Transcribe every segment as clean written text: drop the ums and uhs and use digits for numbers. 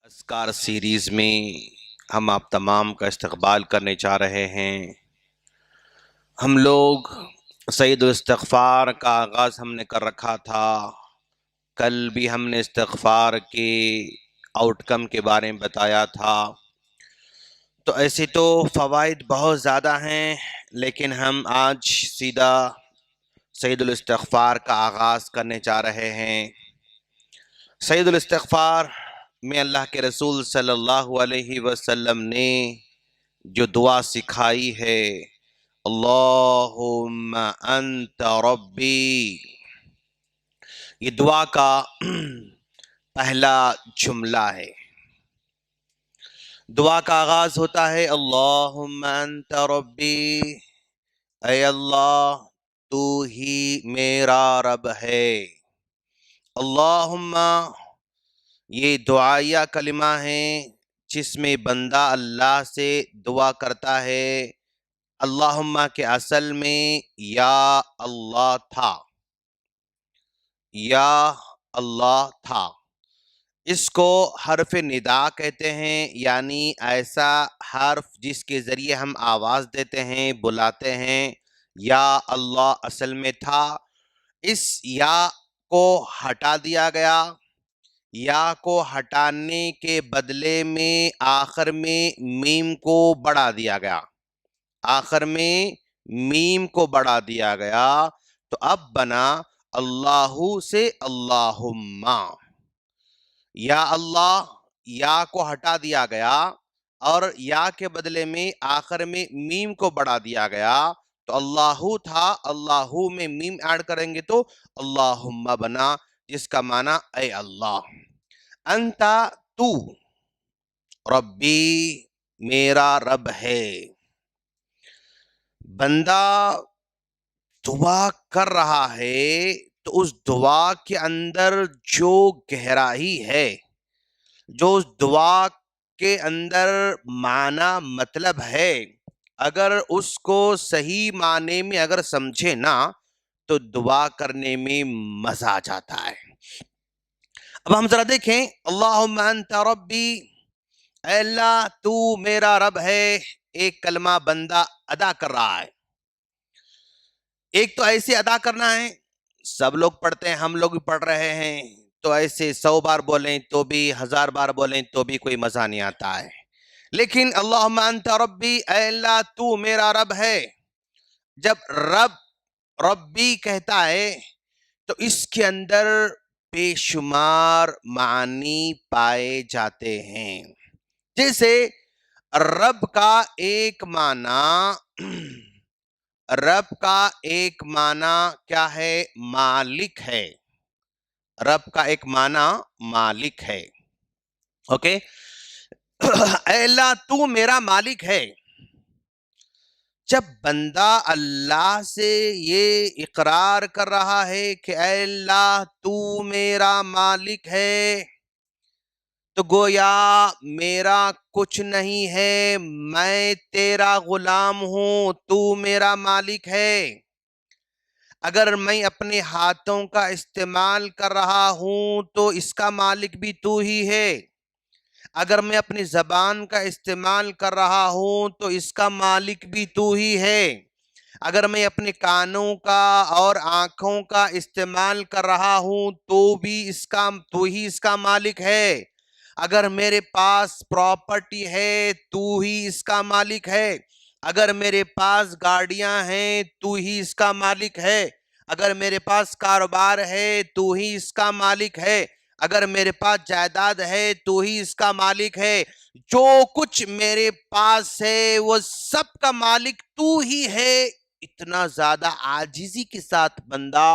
اسکار series میں ہم آپ تمام کا استقبال کرنے چاہ رہے ہیں۔ ہم لوگ سعید الاستغفار کا آغاز ہم نے کر رکھا تھا۔ کل بھی ہم نے استغفار کے آؤٹ کم کے بارے میں بتایا تھا۔ تو ایسے تو فوائد بہت زیادہ ہیں، لیکن ہم آج سیدھا سعید الاستغفار کا آغاز کرنے چاہ رہے ہیں۔ سعید الاستغفار میں اللہ کے رسول صلی اللہ علیہ وسلم نے جو دعا سکھائی ہے، اللہم انت ربی، یہ دعا کا پہلا جملہ ہے۔ دعا کا آغاز ہوتا ہے اللہم انت ربی، اے اللہ تو ہی میرا رب ہے۔ اللہم یہ دعائیہ کلمہ ہے جس میں بندہ اللہ سے دعا کرتا ہے۔ اللہم کے اصل میں یا اللہ تھا، یا اللہ تھا۔ اس کو حرف ندا کہتے ہیں، یعنی ایسا حرف جس کے ذریعے ہم آواز دیتے ہیں، بلاتے ہیں۔ یا اللہ اصل میں تھا، اس یا کو ہٹا دیا گیا۔ یا کو ہٹانے کے بدلے میں آخر میں میم کو بڑھا دیا گیا، آخر میں میم کو بڑھا دیا گیا، تو اب بنا اللہ سے اللہم۔ یا اللہ، یا کو ہٹا دیا گیا اور یا کے بدلے میں آخر میں میم کو بڑھا دیا گیا، تو اللہ تھا، اللہ میں میم ایڈ کریں گے تو اللہم بنا، جس کا معنی اے اللہ۔ انتا تو، ربی میرا رب ہے۔ بندہ دعا کر رہا ہے تو اس دعا کے اندر جو گہرائی ہے، جو اس دعا کے اندر معنی مطلب ہے، اگر اس کو صحیح معنی میں اگر سمجھے نا تو دعا کرنے میں مزہ آ جاتا ہے۔ اب ہم ذرا دیکھیں، اللہم انت ربی، اے اللہ تو میرا رب ہے، ایک کلمہ بندہ ادا کر رہا ہے۔ ایک تو ایسے ادا کرنا ہے، سب لوگ پڑھتے ہیں، ہم لوگ بھی پڑھ رہے ہیں، تو ایسے 100 بار بولیں تو بھی، 1000 بار بولیں تو بھی کوئی مزہ نہیں آتا ہے۔ لیکن اللہم انت ربی، اے اللہ تو میرا رب ہے، جب رب ربی کہتا ہے تو اس کے اندر بے شمار معانی پائے جاتے ہیں۔ جیسے رب کا ایک معنی، رب کا ایک معنی کیا ہے؟ مالک ہے۔ رب کا ایک معنی مالک ہے۔ اوکے، اے اللہ تو میرا مالک ہے۔ جب بندہ اللہ سے یہ اقرار کر رہا ہے کہ اے اللہ تو میرا مالک ہے، تو گویا میرا کچھ نہیں ہے، میں تیرا غلام ہوں، تو میرا مالک ہے۔ اگر میں اپنے ہاتھوں کا استعمال کر رہا ہوں تو اس کا مالک بھی تو ہی ہے۔ اگر میں اپنی زبان کا استعمال کر رہا ہوں تو اس کا مالک بھی تو ہی ہے۔ اگر میں اپنے کانوں کا اور آنکھوں کا استعمال کر رہا ہوں تو بھی تو ہی اس کا مالک ہے۔ اگر میرے پاس پراپرٹی ہے تو ہی اس کا مالک ہے۔ اگر میرے پاس گاڑیاں ہیں تو ہی اس کا مالک ہے۔ اگر میرے پاس کاروبار ہے تو ہی اس کا مالک ہے۔ اگر میرے پاس جائیداد ہے تو ہی اس کا مالک ہے۔ جو کچھ میرے پاس ہے وہ سب کا مالک تو ہی ہے۔ اتنا زیادہ عاجزی کے ساتھ بندہ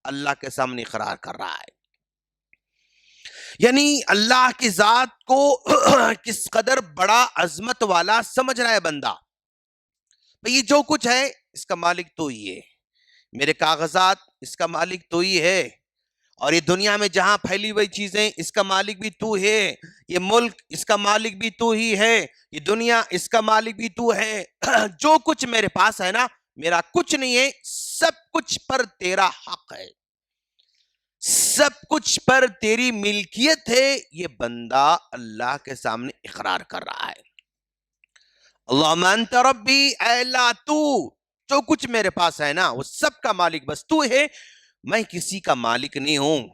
اللہ کے سامنے اقرار کر رہا ہے، یعنی اللہ کی ذات کو کس قدر بڑا عظمت والا سمجھ رہا ہے بندہ۔ یہ جو کچھ ہے اس کا مالک تو ہی ہے، میرے کاغذات اس کا مالک تو ہی ہے، اور یہ دنیا میں جہاں پھیلی ہوئی چیزیں اس کا مالک بھی تو ہے، یہ ملک اس کا مالک بھی تو ہی ہے، یہ دنیا اس کا مالک بھی تو ہے۔ جو کچھ میرے پاس ہے نا، میرا کچھ نہیں ہے، سب کچھ پر تیرا حق ہے۔ سب کچھ پر تیری ملکیت ہے، یہ بندہ اللہ کے سامنے اقرار کر رہا ہے. اللہم انت ربی، اے اللہ تو جو کچھ میرے پاس ہے نا وہ سب کا مالک بس تو ہے، میں کسی کا مالک نہیں ہوں،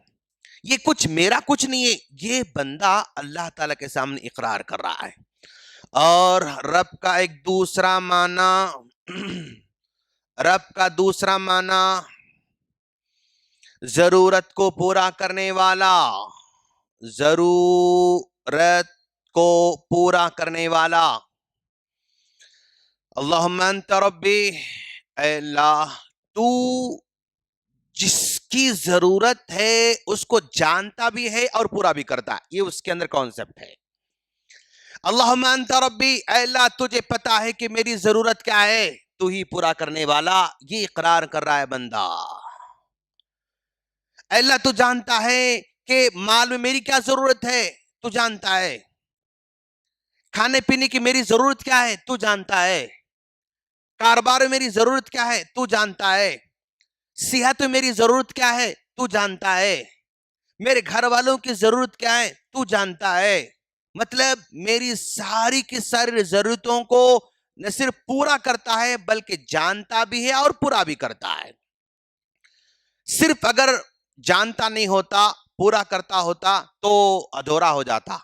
یہ کچھ میرا کچھ نہیں ہے. یہ بندہ اللہ تعالیٰ کے سامنے اقرار کر رہا ہے. اور رب کا ایک دوسرا معنی، رب کا دوسرا معنی ضرورت کو پورا کرنے والا، ضرورت کو پورا کرنے والا. اللہم انت ربی، اے اللہ تو جس کی ضرورت ہے اس کو جانتا بھی ہے اور پورا بھی کرتا ہے. یہ اس کے اندر کانسیپٹ ہے. اللہم انت ربی، اے اللہ تجھے پتا ہے کہ میری ضرورت کیا ہے، تو ہی پورا کرنے والا. یہ اقرار کر رہا ہے بندہ. اے اللہ تو جانتا ہے کہ مال میں میری کیا ضرورت ہے، تو جانتا ہے. کھانے پینے کی میری ضرورت کیا ہے، تو جانتا ہے. کاروبار میں میری ضرورت کیا ہے، تو جانتا ہے. صحت میں میری ضرورت کیا ہے، تو جانتا ہے. میرے گھر والوں کی ضرورت کیا ہے، تو جانتا ہے. مطلب میری ساری کی ساری ضرورتوں کو نہ صرف پورا کرتا ہے بلکہ جانتا بھی ہے اور پورا بھی کرتا ہے. صرف اگر جانتا نہیں ہوتا، پورا کرتا ہوتا تو ادھورا ہو جاتا.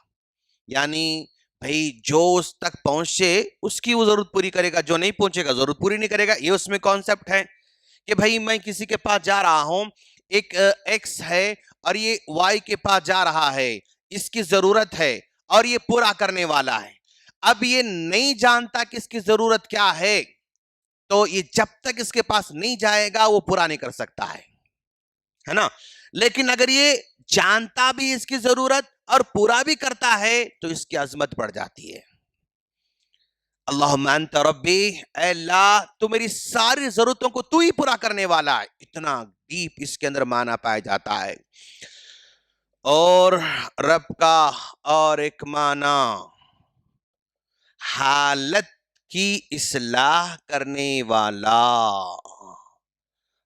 یعنی بھئی جو اس تک پہنچے اس کی وہ ضرورت پوری کرے گا، جو نہیں پہنچے گا ضرورت پوری نہیں کرے گا. یہ اس میں کانسیپٹ ہے کہ بھئی میں کسی کے پاس جا رہا ہوں، ایک ایکس ہے اور یہ وائی کے پاس جا رہا ہے، اس کی ضرورت ہے اور یہ پورا کرنے والا ہے. اب یہ نہیں جانتا کہ اس کی ضرورت کیا ہے، تو یہ جب تک اس کے پاس نہیں جائے گا وہ پورا نہیں کر سکتا ہے نا. لیکن اگر یہ جانتا بھی اس کی ضرورت اور پورا بھی کرتا ہے تو اس کی عظمت بڑھ جاتی ہے. اللہم انت ربی، اے اللہ تو میری ساری ضرورتوں کو تو ہی پورا کرنے والا ہے. اتنا ڈیپ اس کے اندر معنی پایا جاتا ہے. اور رب کا اور ایک معنی حالت کی اصلاح کرنے والا،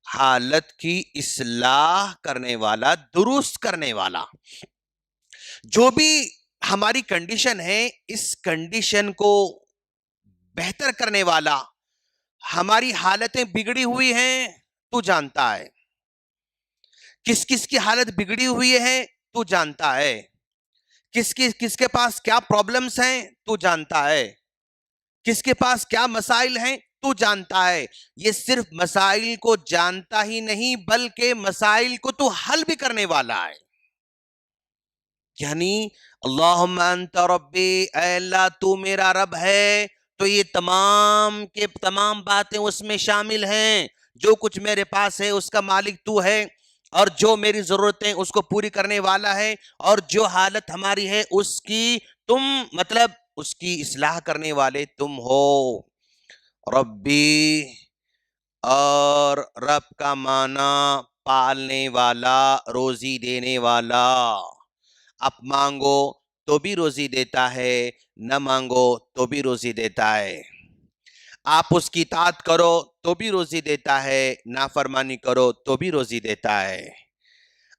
حالت کی اصلاح کرنے والا، درست کرنے والا. جو بھی ہماری کنڈیشن ہے اس کنڈیشن کو بہتر کرنے والا. ہماری حالتیں بگڑی ہوئی ہیں تو جانتا ہے، کس کس کی حالت بگڑی ہوئی ہے تو جانتا ہے، کس کے پاس کیا پرابلمز ہیں تو جانتا ہے، کس کے پاس کیا مسائل ہیں تو جانتا ہے. یہ صرف مسائل کو جانتا ہی نہیں بلکہ مسائل کو تو حل بھی کرنے والا ہے. یعنی اللہم انت ربی، اے اللہ تو میرا رب ہے، تو یہ تمام کے تمام باتیں اس میں شامل ہیں. جو کچھ میرے پاس ہے اس کا مالک تو ہے، اور جو میری ضرورتیں اس کو پوری کرنے والا ہے، اور جو حالت ہماری ہے اس کی تم مطلب اس کی اصلاح کرنے والے تم ہو. ربی، اور رب کا معنی پالنے والا، روزی دینے والا. آپ مانگو تو بھی روزی دیتا ہے، نہ مانگو تو بھی روزی دیتا ہے. آپ اس کی اطاعت کرو تو بھی روزی دیتا ہے، نافرمانی کرو تو بھی روزی دیتا ہے.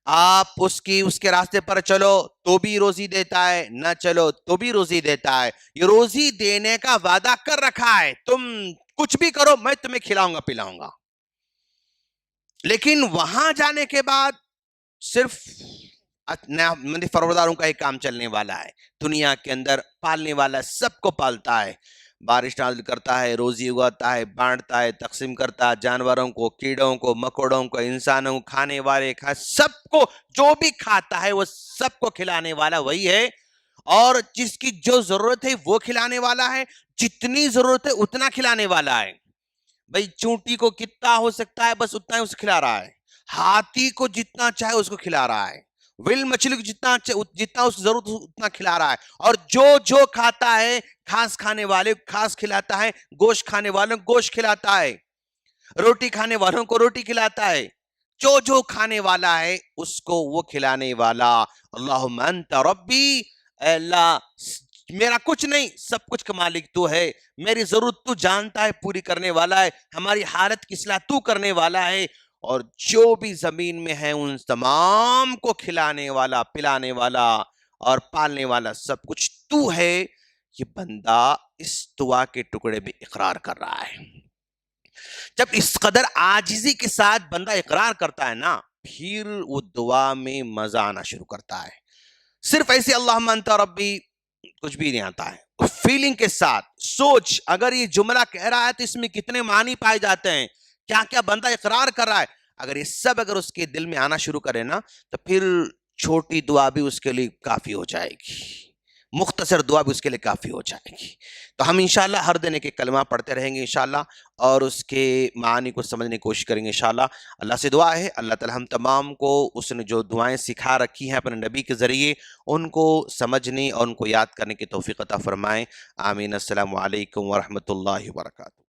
آپ اس کے راستے پر چلو تو بھی روزی دیتا ہے، نہ چلو تو بھی روزی دیتا ہے. یہ روزی دینے کا وعدہ کر رکھا ہے، تم کچھ بھی کرو میں تمہیں کھلاؤں گا پلاؤں گا. لیکن وہاں جانے کے بعد صرف فرمارداروں کا ایک کام چلنے والا ہے. دنیا کے اندر پالنے والا سب کو پالتا ہے، بارش نازل کرتا ہے، روزی اگاتا ہے، بانٹتا ہے، تقسیم کرتا ہے، جانوروں کو، کیڑوں کو، مکوڑوں کو، انسانوں کو، کھانے والے سب کو جو بھی کھاتا ہے وہ سب کو کھلانے والا وہی ہے. اور جس کی جو ضرورت ہے وہ کھلانے والا ہے، جتنی ضرورت ہے اتنا کھلانے والا ہے. بھئی چونٹی کو کتنا ہو سکتا ہے بس اتنا ہی اسے کھلا رہا ہے، ہاتھی کو جتنا چاہے اس کو کھلا رہا ہے، ویل مچھلی کو جتنا اس کی ضرورت اتنا کھلا رہا ہے. اور جو کھاتا ہے، گھاس کھانے والے گھاس کھلاتا ہے، گوشت کھانے والوں کو گوشت کھلاتا ہے، روٹی کھانے والوں کو روٹی کھلاتا ہے. جو کھانے والا ہے اس کو وہ کھلانے والا. اللہم انت ربی، اے اللہ میرا کچھ نہیں، سب کچھ کا مالک تو ہے. میری ضرورت تو جانتا ہے، پوری کرنے والا ہے. ہماری حالت کی اصلاح تو کرنے والا ہے. اور جو بھی زمین میں ہے ان تمام کو کھلانے والا، پلانے والا اور پالنے والا سب کچھ تو ہے، یہ بندہ اس دعا کے ٹکڑے میں اقرار کر رہا ہے۔ جب اس قدر عاجزی کے ساتھ بندہ اقرار کرتا ہے نا، پھر وہ دعا میں مزہ آنا شروع کرتا ہے۔ صرف ایسے اللہم انت ربی کچھ بھی نہیں آتا ہے، فیلنگ کے ساتھ سوچ، اگر یہ جملہ کہہ رہا ہے تو اس میں کتنے معنی پائے جاتے ہیں، کیا کیا بندہ اقرار کر رہا ہے، اگر یہ سب اگر اس کے دل میں آنا شروع کرے نا، تو پھر چھوٹی دعا بھی اس کے لیے کافی ہو جائے گی، مختصر دعا بھی اس کے لیے کافی ہو جائے گی۔ تو ہم انشاءاللہ ہر دن ایک کلمہ پڑھتے رہیں گے انشاءاللہ، اور اس کے معنی کو سمجھنے کی کوشش کریں گے انشاءاللہ۔ اللہ سے دعا ہے اللہ تعالی ہم تمام کو اس نے جو دعائیں سکھا رکھی ہیں اپنے نبی کے ذریعے، ان کو سمجھنے اور ان کو یاد کرنے کی توفیق عطا فرمائیں۔ آمین۔ السلام علیکم ورحمۃ اللہ وبرکاتہ۔